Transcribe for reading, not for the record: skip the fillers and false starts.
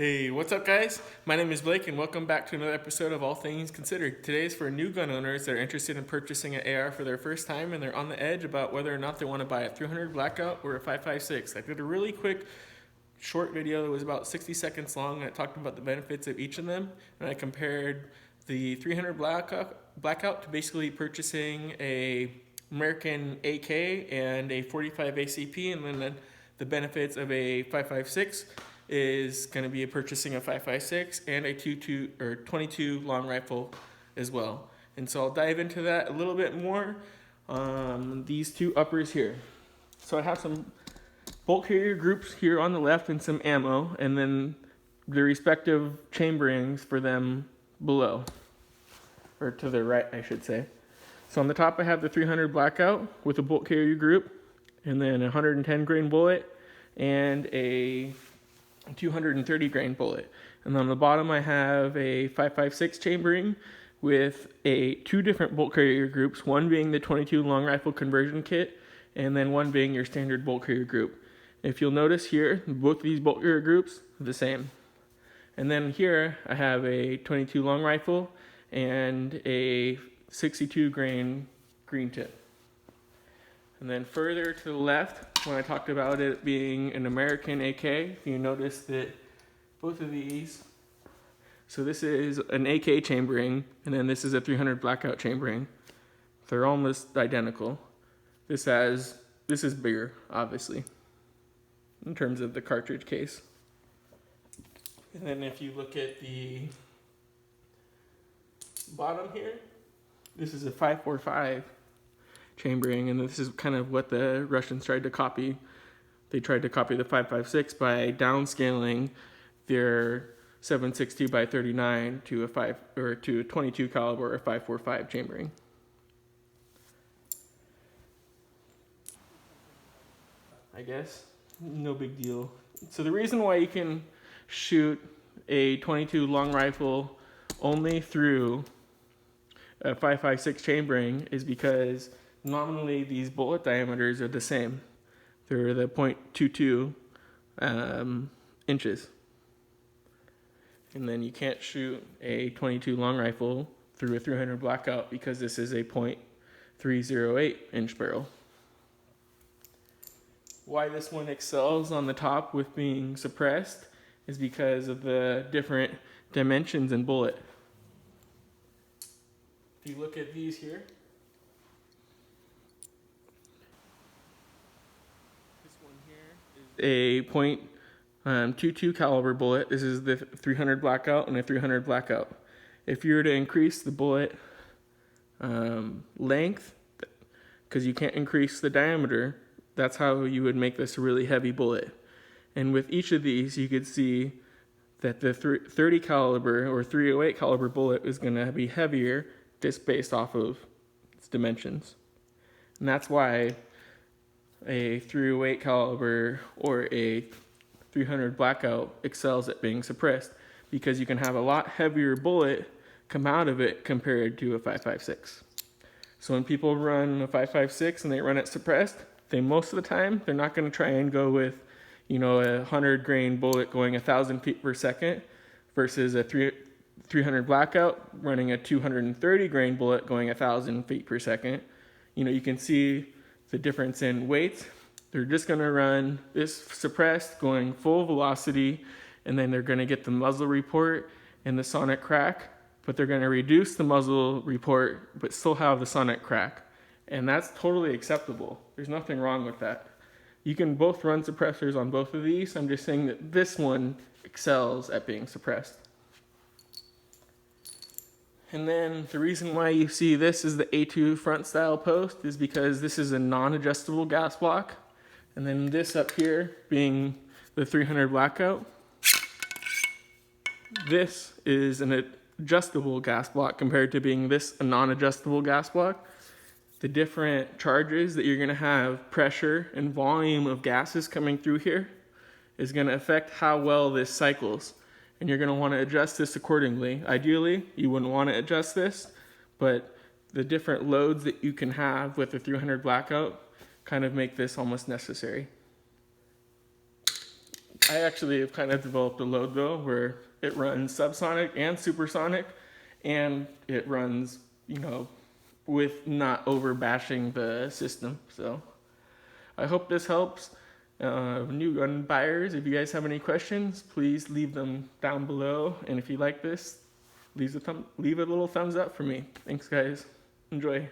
Hey, what's up, guys? My name is Blake, and welcome back to another episode of All Things Considered. Today is for new gun owners that are interested in purchasing an AR for their first time, and they're on the edge about whether or not they want to buy a 300 Blackout or a 5.56. I did a really quick, short video that was about 60 seconds long, and I talked about the benefits of each of them, and I compared the 300 Blackout to basically purchasing a American AK and a 45 ACP, and then the benefits of a 5.56 is going to be purchasing a 5.56 and a 22 long rifle as well. And so I'll dive into that a little bit more. These two uppers here. So I have some bolt carrier groups here on the left and some ammo, and then the respective chamberings for them below, or to the right, I should say. So on the top I have the 300 Blackout with a bolt carrier group, and then a 110 grain bullet and a 230 grain bullet. And on the bottom I have a 5.56 chambering with two different bolt carrier groups, one being the 22 long rifle conversion kit, and then one being your standard bolt carrier group. If you'll notice here, both of these bolt carrier groups are the same. And then here I have a 22 long rifle and a 62 grain green tip. And then further to the left, when I talked about it being an American AK, you notice that both of these, so this is an AK chambering, and then this is a 300 Blackout chambering. They're almost identical. This is bigger, obviously, in terms of the cartridge case. And then if you look at the bottom here, this is a 5.45 chambering, and this is kind of what the Russians tried to copy. They tried to copy the 5.56 by downscaling their 7.62 by 39 to a 22 caliber or 5.45 chambering. I guess no big deal. So the reason why you can shoot a 22 long rifle only through a 5.56 chambering is because nominally these bullet diameters are the same. They're the 0.22 inches. And then you can't shoot a 22 long rifle through a 300 Blackout because this is a 0.308 inch barrel. Why this one excels on the top with being suppressed is because of the different dimensions in bullet. If you look at these here, a .22 caliber bullet. This is the 300 Blackout and a 300 Blackout. If you were to increase the bullet length, because you can't increase the diameter, that's how you would make this a really heavy bullet. And with each of these, you could see that the 30 caliber or 308 caliber bullet is going to be heavier just based off of its dimensions. And that's why a 308 caliber or a 300 Blackout excels at being suppressed, because you can have a lot heavier bullet come out of it compared to a 5.56. So when people run a 5.56 and they run it suppressed, most of the time they're not going to try and go with, a 100 grain bullet going 1,000 feet per second versus a 300 Blackout running a 230 grain bullet going 1,000 feet per second. You can see the difference in weight. They're just going to run this suppressed going full velocity, and then they're going to get the muzzle report and the sonic crack, but they're going to reduce the muzzle report but still have the sonic crack. And that's totally acceptable. There's nothing wrong with that. You can both run suppressors on both of these. I'm just saying that this one excels at being suppressed. And then the reason why you see this is the A2 front style post is because this is a non-adjustable gas block. And then this up here being the 300 Blackout. This is an adjustable gas block compared to being this a non-adjustable gas block. The different charges that you're going to have, pressure and volume of gases coming through here, is going to affect how well this cycles. And you're going to want to adjust this accordingly. Ideally, you wouldn't want to adjust this, but the different loads that you can have with the 300 Blackout kind of make this almost necessary. I actually have kind of developed a load though where it runs subsonic and supersonic, and it runs, with not over bashing the system. So I hope this helps. New gun buyers, if you guys have any questions, please leave them down below. And if you like this, leave a little thumbs up for me. Thanks, guys. Enjoy.